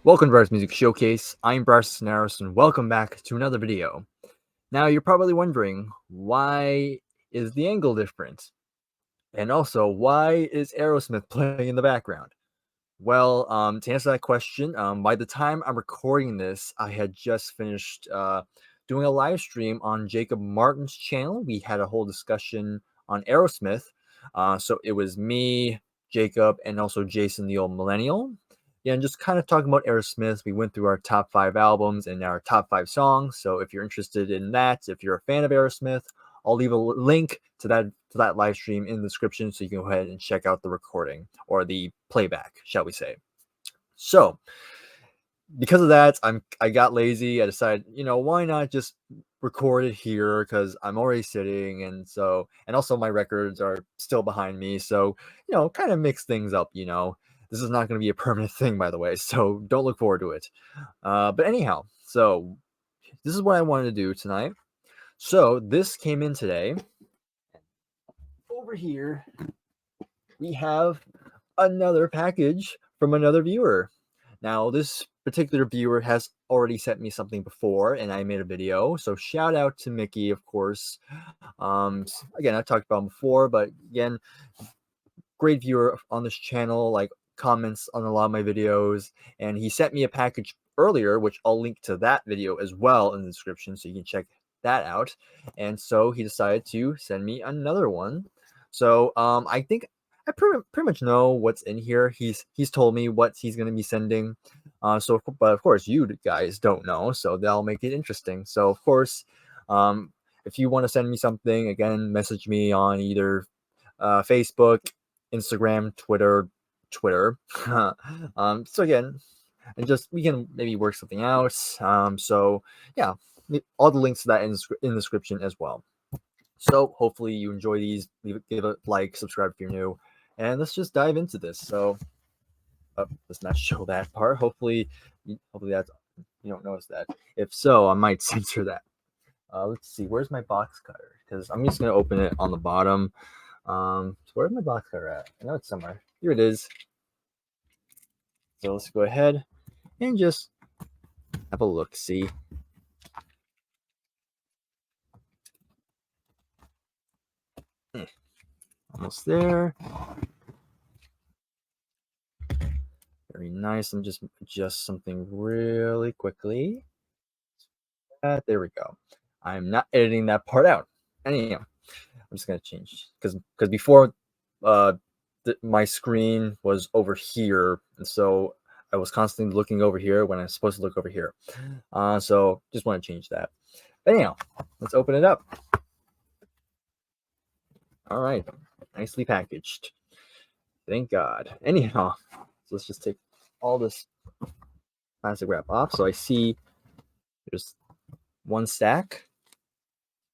Welcome to Brier's Music Showcase. I'm Bryer and welcome back to another video. Now, you're probably wondering, why is the angle different? And also, why is Aerosmith playing in the background? Well, to answer that question, by the time I'm recording this, I had just finished doing a live stream on Jacob Martin's channel. We had a whole discussion on Aerosmith. So it was me, Jacob, and also Jason, the old millennial. Yeah, and just kind of talking about Aerosmith. We went through our top 5 albums and our top 5 songs. So if you're interested in that, if you're a fan of Aerosmith, I'll leave a link to that live stream in the description so you can go ahead and check out the recording or the playback, shall we say. So because of that, I got lazy. I decided, why not just record it here, because I'm already sitting, and also my records are still behind me, so kind of mix things up. This is not going to be a permanent thing, by the way, so don't look forward to it. But anyhow, so this is what I wanted to do tonight. So this came in today. Over here we have another package from another viewer. Now, this particular viewer has already sent me something before, and I made a video. So shout out to Mickey, of course. Again, I talked about him before, but again, great viewer on this channel, like comments on a lot of my videos. And he sent me a package earlier, which I'll link to that video as well in the description, so you can check that out. And so he decided to send me another one. So I think I pretty much know what's in here. He's told me what he's going to be sending. But of course you guys don't know, so that'll make it interesting. So of course, if you want to send me something, again, message me on either Facebook, Instagram, Twitter. So again, and just we can maybe work something out. So yeah, all the links to that in the description as well. So hopefully you enjoy these. Give a like, subscribe if you're new, and let's just dive into this. So let's not show that part. Hopefully that you don't notice that. If so, I might censor that. Let's see. Where's my box cutter? Because I'm just gonna open it on the bottom. So where's my box cutter at? I know it's somewhere. Here it is. So let's go ahead and just have a look. See. Almost there. Very nice. And just adjust something really quickly. There we go. I'm not editing that part out. Anyhow, I'm just gonna change because before my screen was over here, and so I was constantly looking over here when I'm supposed to look over here. So just want to change that. But anyhow, let's open it up. All right, nicely packaged. Thank God. Anyhow, so let's just take all this plastic wrap off. So I see there's one stack.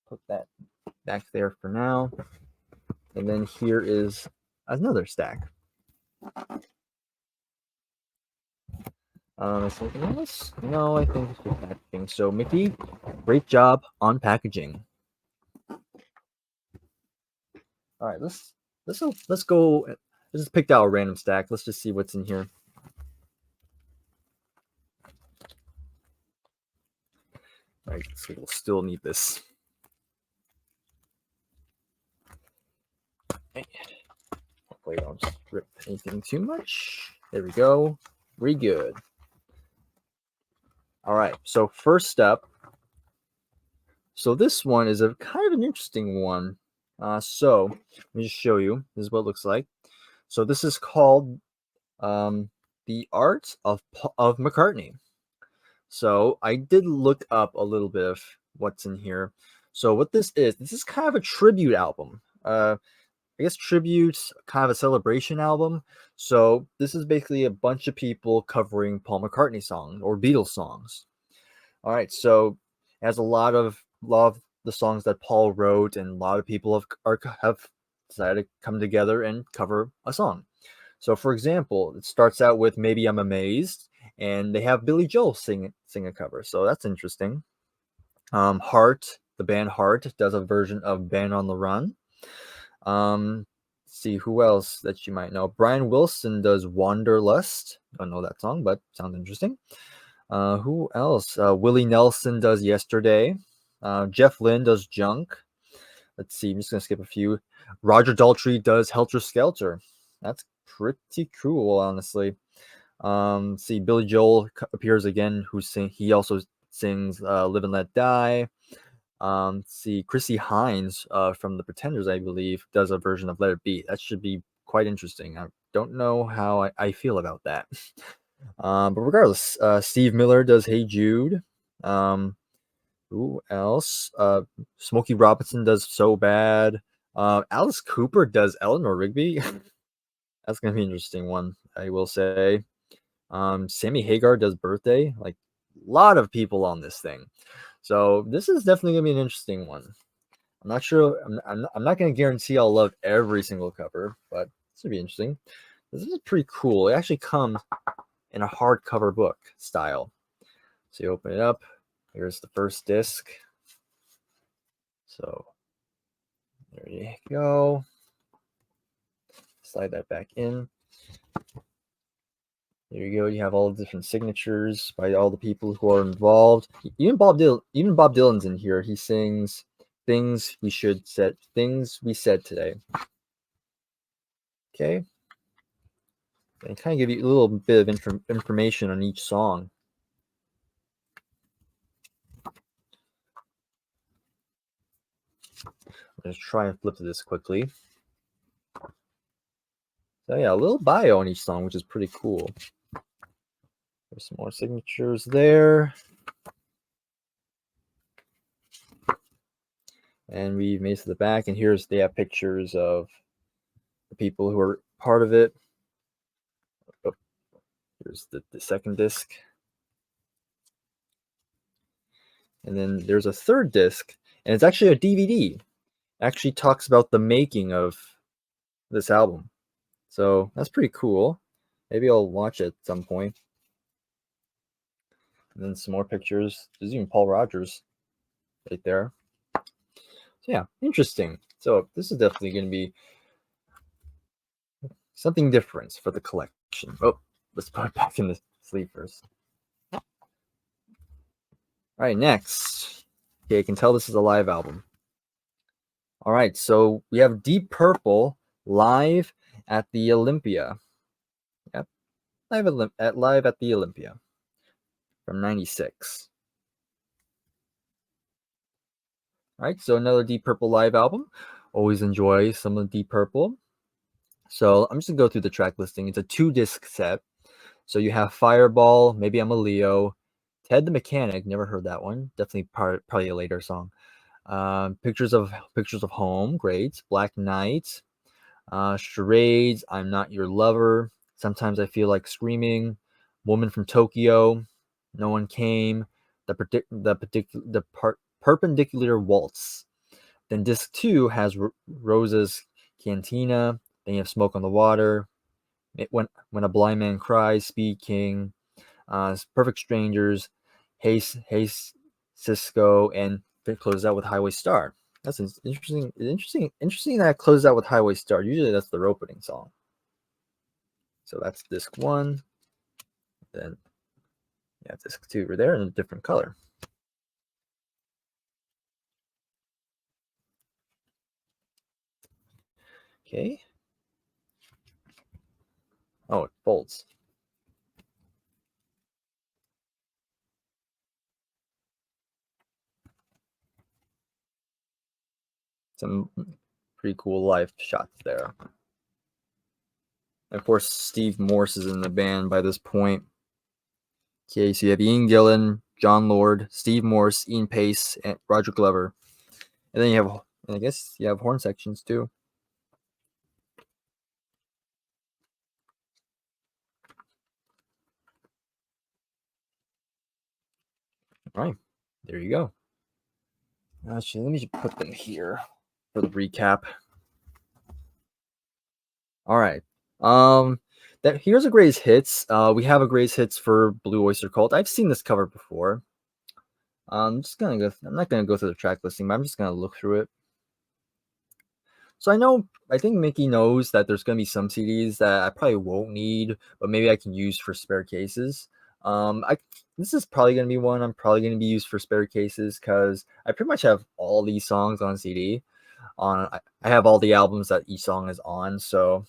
Put that back there for now. And then here is another stack. Is something else? No, I think it's just packaging. So Mickey, great job on packaging. All right, let's go. I just picked out a random stack. Let's just see what's in here. All right, so we'll still need this. Hopefully I don't rip anything too much. There we go. Pretty good. All right, so first up. So this one is a kind of an interesting one. So let me just show you. This is what it looks like. So this is called The Art of McCartney. So I did look up a little bit of what's in here. So what this is kind of a tribute album. I guess tribute's kind of a celebration album. So this is basically a bunch of people covering Paul McCartney songs or Beatles songs. All right, so it has a lot of the songs that Paul wrote, and a lot of people have decided to come together and cover a song. So, for example, it starts out with "Maybe I'm Amazed," and they have Billy Joel sing a cover. So that's interesting. Heart, the band Heart, does a version of "Band on the Run." see who else that you might know. Brian Wilson does Wanderlust. Don't know that song, but sounds interesting. Who else? Willie Nelson does Yesterday. Jeff Lynne does Junk. Let's see, I'm just gonna skip a few. Roger Daltrey does Helter Skelter. That's pretty cool, honestly. See, Billy Joel appears again. He also sings "Live and Let Die." See, Chrissy Hines from The Pretenders, I believe, does a version of "Let It Be." That should be quite interesting. I don't know how I feel about that. But regardless, Steve Miller does "Hey Jude." Who else? Smokey Robinson does "So Bad." Alice Cooper does Eleanor Rigby. That's gonna be an interesting one, I will say. Sammy Hagar does Birthday. Like a lot of people on this thing, so this is definitely gonna be an interesting one. I'm not sure. I'm not gonna guarantee I'll love every single cover, but this would be interesting. This is pretty cool. It actually comes in a hardcover book style. So you open it up. Here's the first disc. So there you go. Slide that back in. There you go. You have all the different signatures by all the people who are involved. Even Bob Dylan's in here. He sings things we said today. Okay. And kind of give you a little bit of information on each song. Let's try and flip to this quickly. So yeah, a little bio on each song, which is pretty cool. There's some more signatures there. And we've made it to the back, and they have pictures of the people who are part of it. Oh, here's the second disc. And then there's a third disc, and it's actually a DVD. It actually talks about the making of this album. So that's pretty cool. Maybe I'll watch it at some point. And then some more pictures. There's even Paul Rogers right there. So yeah, interesting. So this is definitely going to be something different for the collection. Oh, let's put it back in the sleeve first. All right, next. Okay, I can tell this is a live album. All right, so we have Deep Purple live at the Olympia. Yep, live at the Olympia from '96. All right, so another Deep Purple live album. Always enjoy some of Deep Purple. So I'm just gonna go through the track listing. It's a 2-disc set. So you have Fireball, Maybe I'm a Leo, Ted the Mechanic. Never heard that one. Definitely probably a later song. Pictures of Home, great. Black Knight, Charades, I'm Not Your Lover. Sometimes I Feel Like Screaming. Woman from Tokyo, No One Came. The Perpendicular Waltz. Then disc 2 has Rosa's Cantina. Then you have Smoke on the Water. When a Blind Man Cries, Speed King, Perfect Strangers, Hey Cisco, and it closes out with Highway Star. That's interesting. Interesting that it closes out with Highway Star. Usually that's their opening song. So that's disc 1. Then yeah, disc 2 over there in a different color. Okay. Oh, it folds. Some pretty cool live shots there. And of course, Steve Morse is in the band by this point. Okay, so you have Ian Gillan, John Lord, Steve Morse, Ian Pace, and Roger Glover. And then I guess you have horn sections too. All right, there you go. Actually, let me just put them here for the recap. All right. Here's a greatest hits. We have a greatest hits for Blue Oyster Cult. I've seen this cover before. I'm not gonna go through the track listing, but I'm just gonna look through it. So I think Mickey knows that there's gonna be some CDs that I probably won't need, but maybe I can use for spare cases. I This is probably gonna be one I'm probably gonna be used for spare cases because I pretty much have all these songs on CD. I have all the albums that each song is on, so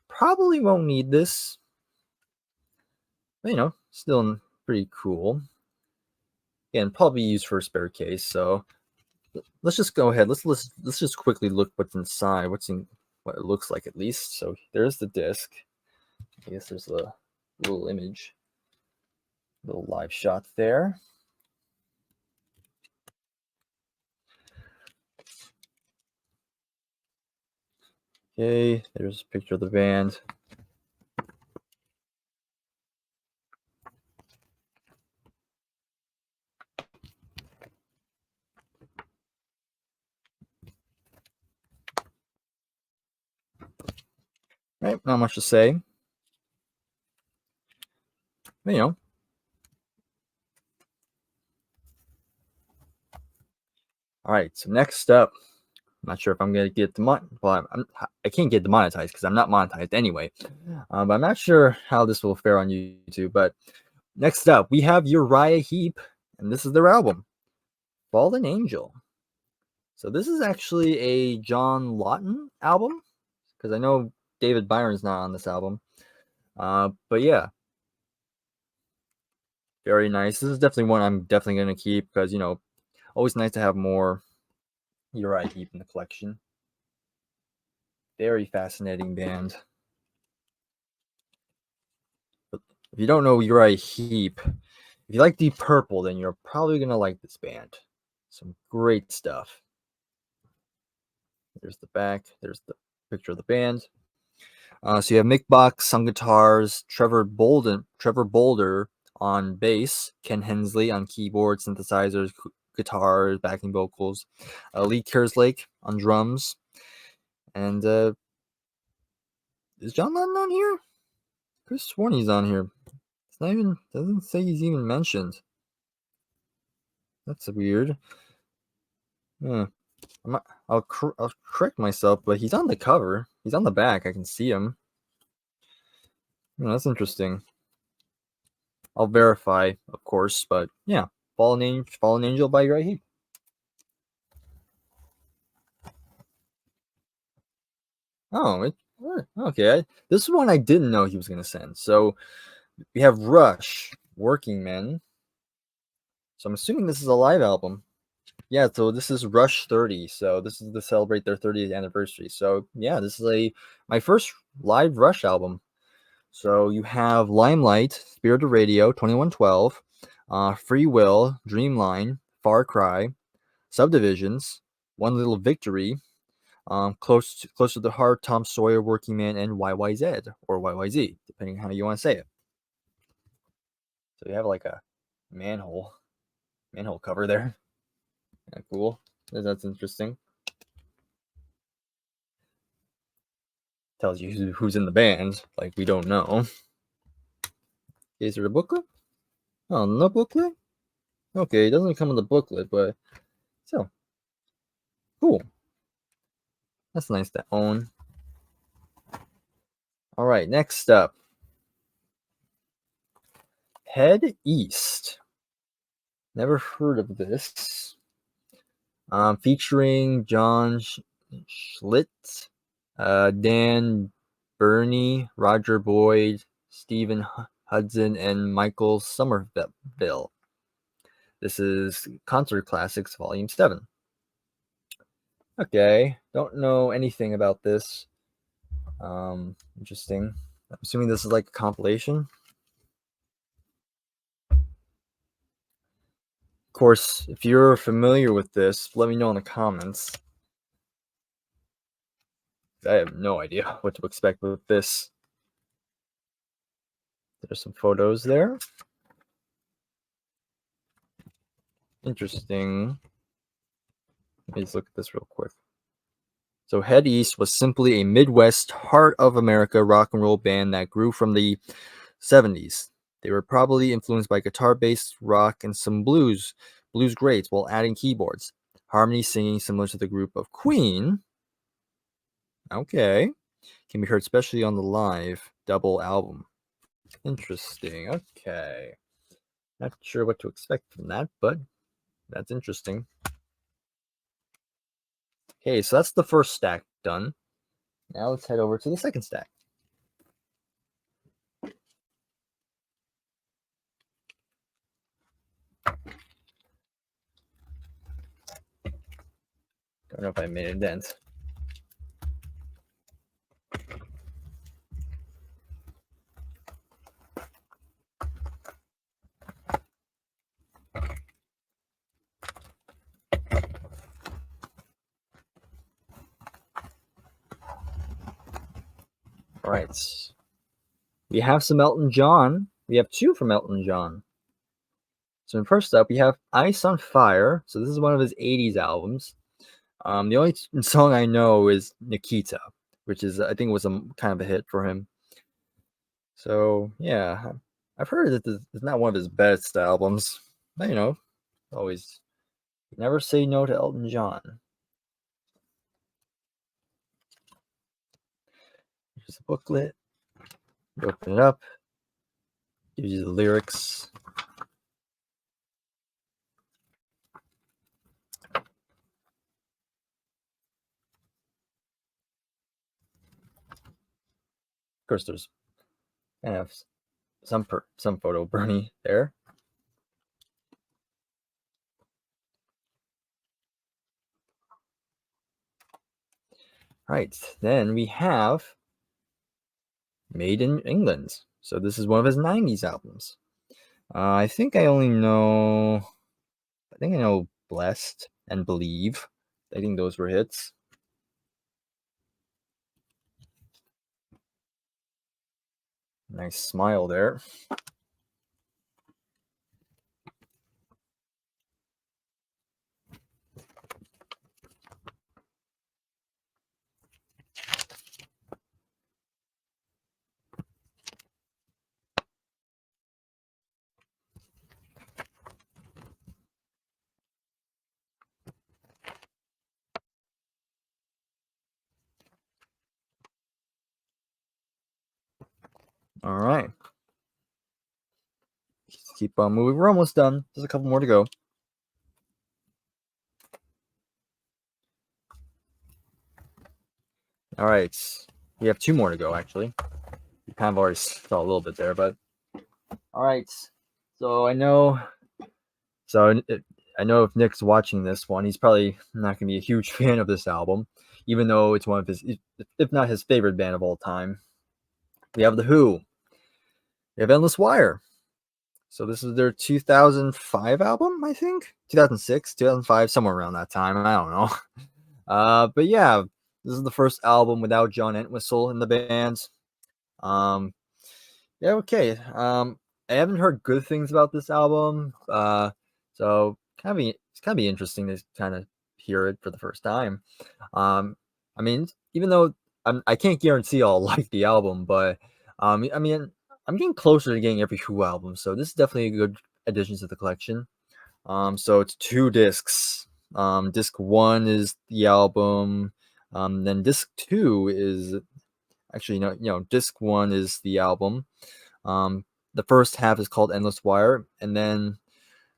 probably won't need this. But, still pretty cool. Again, probably used for a spare case. So let's just go ahead. Let's just quickly look what's inside. What it looks like at least. So there's the disc. I guess there's a little image, little live shot there. Okay, there's a picture of the band. Right, not much to say. But, all right. So next up, I'm not sure if I'm gonna get I can't get demonetized because I'm not monetized anyway. But I'm not sure how this will fare on YouTube. But next up, we have Uriah Heep, and this is their album, Fallen Angel. So this is actually a John Lawton album because I know David Byron's not on this album. But yeah, very nice. This is definitely one I'm definitely gonna keep because always nice to have more Uriah Heep in the collection. Very fascinating band. But if you don't know Uriah Heep, if you like Deep Purple, then you're probably gonna like this band. Some great stuff. There's the back. There's the picture of the band. So you have Mick Box on guitars, Trevor Boulder on bass, Ken Hensley on keyboard, synthesizers, guitars, backing vocals, Lee Kerslake on drums, and is John Lennon on here? Chris sworn he's on here. It's not even doesn't say he's even mentioned. That's weird. Huh. I'll correct myself, but he's on the cover. He's on the back. I can see him. That's interesting. I'll verify, of course, but yeah, Fallen Angel by Uriah Heep. Oh, okay. This is one I didn't know he was gonna send. So we have Rush, Working Men. So I'm assuming this is a live album. Yeah, so this is Rush 30. So this is to celebrate their 30th anniversary. So yeah, this is my first live Rush album. So you have Limelight, Spirit of Radio, 2112, Free Will, Dreamline, Far Cry, Subdivisions, One Little Victory, Close to the Heart, Tom Sawyer, Working Man, and YYZ or YYZ, depending on how you want to say it. So you have like a manhole cover there. Yeah, cool. That's interesting. Tells you who's in the band. Like we don't know. Is there a booklet? Oh, no booklet. Okay, it doesn't come with a booklet, but so cool. That's nice to own. All right, next up, Head East. Never heard of this. Featuring John Schlitz, Dan Burney, Roger Boyd, Stephen Hudson, and Michael Somerville. This is Concert Classics Volume 7. Okay, don't know anything about this. Interesting. I'm assuming this is like a compilation. Of course, if you're familiar with this, let me know in the comments. I have no idea what to expect with this. There's some photos there. Interesting. Let's look at this real quick. So Head East was simply a Midwest, heart of America rock and roll band that grew from the 70s. They were probably influenced by guitar-based rock and some blues greats while adding keyboards. Harmony singing similar to the group of Queen. Okay. Can be heard especially on the live double album. Interesting. Okay. Not sure what to expect from that, but that's interesting. Okay, so that's the first stack done. Now let's head over to the second stack. Don't know if I made a dent. All right. We have some Elton John. We have two from Elton John. So first up, we have Ice on Fire. So this is one of his 80s albums. The only song I know is Nikita, which is, I think, was a kind of a hit for him. So yeah, I've heard that this is not one of his best albums, but always never say no to Elton John. Here's a booklet. You open it up, gives you the lyrics. Of course, there's kind of some photo of Bernie there. Right, then we have Made in England. So this is one of his 90s albums. I think I know Blessed and Believe. I think those were hits. Nice smile there. All right. Just keep on moving. We're almost done. There's a couple more to go. All right. We have two more to go, actually. You kind of already saw a little bit there, but all right. So I know if Nick's watching this one, he's probably not going to be a huge fan of this album, even though it's one of his, if not his favorite band of all time. We have The Who. We have Endless Wire. So this is their 2005 album, I think. 2006, 2005, somewhere around that time. I don't know. But yeah, this is the first album without John Entwistle in the band. Yeah, okay. I haven't heard good things about this album. So it's kind of be interesting to kind of hear it for the first time. I mean, even though I can't guarantee I'll like the album, but I mean, I'm getting closer to getting every Who album, so this is definitely a good addition to the collection. So it's 2 discs. Disc 1 is the album. Then disc 2 is actually disc 1 is the album. The first half is called Endless Wire, and then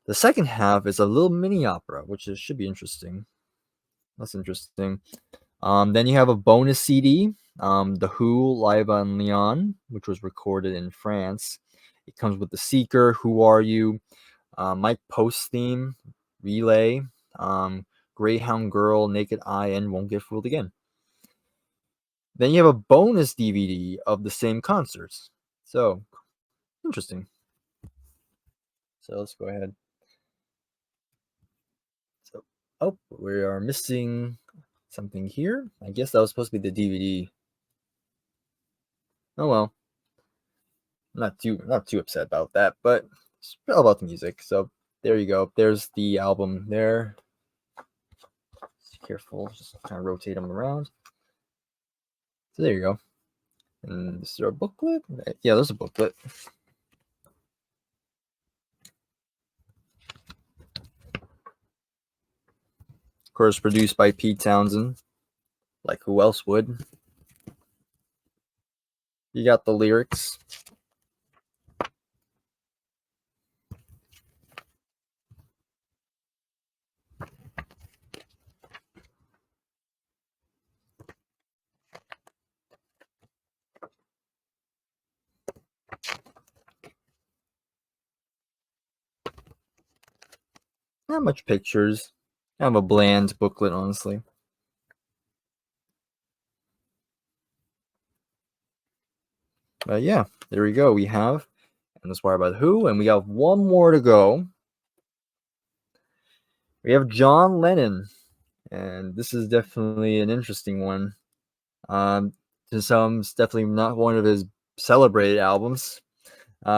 the second half is a little mini opera, which should be interesting. That's interesting. Then you have a bonus CD, The Who Live on Lyon, which was recorded in France. It comes with The Seeker, Who Are You, Mike Post theme, Relay, Greyhound Girl, Naked Eye, and Won't Get Fooled Again. Then you have a bonus DVD of the same concerts. So, interesting. So let's go ahead. So, oh, we are missing something here. I guess that was supposed to be the DVD. Oh well. Not too upset about that, but it's all about the music. So there you go. There's the album there. Just careful, just kind of rotate them around. So there you go. And is there a booklet? Yeah, there's a booklet. Of course, produced by Pete Townsend. Like who else would? You got the lyrics. Not much pictures. Kind of a bland booklet, honestly. But yeah, there we go. We have Endless Wire by The Who, and we got one more to go. We have John Lennon, and this is definitely an interesting one. To some, it's definitely not one of his celebrated albums.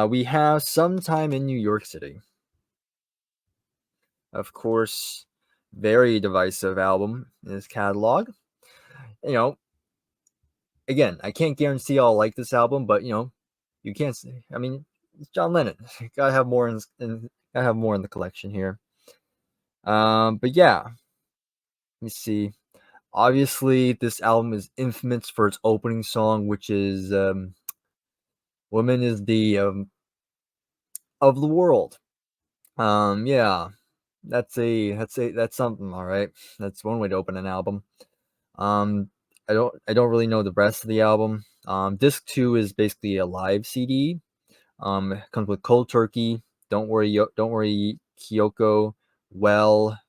We have Sometime in New York City. Of course, very divisive album in his catalog. You know, again, I can't guarantee I'll like this album, but you can't say. I mean, it's John Lennon. Gotta have more gotta have more in the collection here. But yeah, let me see. Obviously, this album is infamous for its opening song, which is "Woman is the of the world." Yeah, that's something. All right, that's one way to open an album. Um, I don't really know the rest of the album. Disc 2 is basically a live CD. It comes with Cold Turkey, Don't Worry, Kyoko, Well,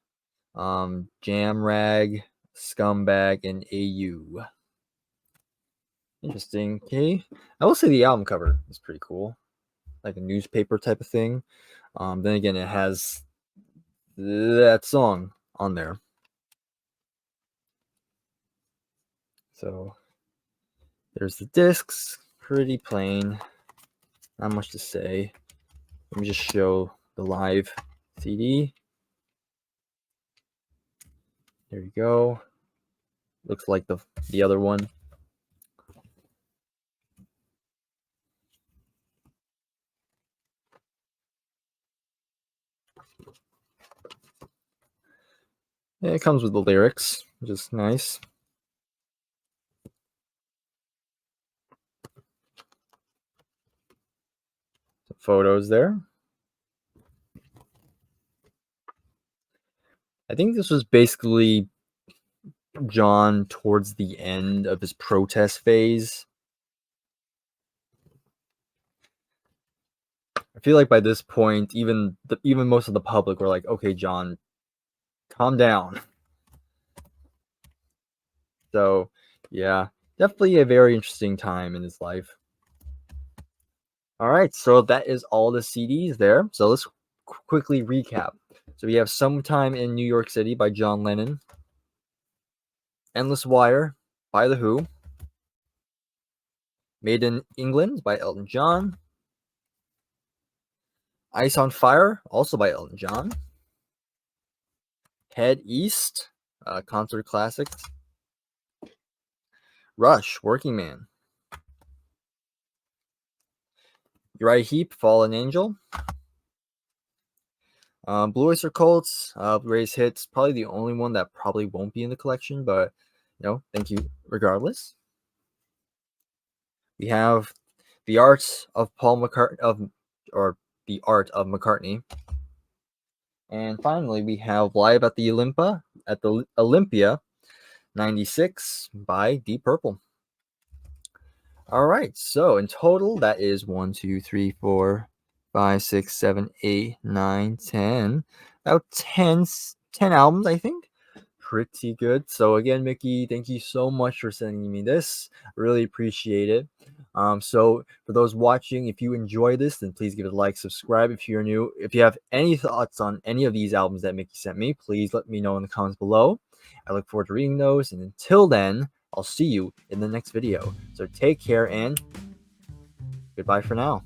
Jam Rag, Scumbag, and AU. Interesting. Okay, I will say the album cover is pretty cool, like a newspaper type of thing. Then again, it has that song on there. So there's the discs, pretty plain, not much to say. Let me just show the live CD. There you go. Looks like the other one. Yeah, it comes with the lyrics, which is nice. Some photos there. I think this was basically John towards the end of his protest phase. I feel like by this point, even most of the public were like, "Okay, John, calm down." So, yeah, definitely a very interesting time in his life. All right, so that is all the CDs there. So let's quickly recap. So we have Sometime in New York City by John Lennon, Endless Wire by The Who, Made in England by Elton John, Ice on Fire, also by Elton John, Head East, concert classics, Rush, Working Man, Uriah Heep, Fallen Angel, Blue Oyster Cult's Ray's Hits, probably the only one that probably won't be in the collection, but thank you regardless. We have The Art of Paul McCartney or The Art of McCartney. And finally, we have Live at the Olympia 96 by Deep Purple. All right, so in total, that is 1, 2, 3, 4, 5, 6, 7, 8, 9, 10. About 10 albums, I think. Pretty good. So again, Mickey, thank you so much for sending me this. Really appreciate it. So for those watching, if you enjoy this, then please give it a like, subscribe if you're new. If you have any thoughts on any of these albums that Mickey sent me, please let me know in the comments below. I look forward to reading those. And until then, I'll see you in the next video. So take care and goodbye for now.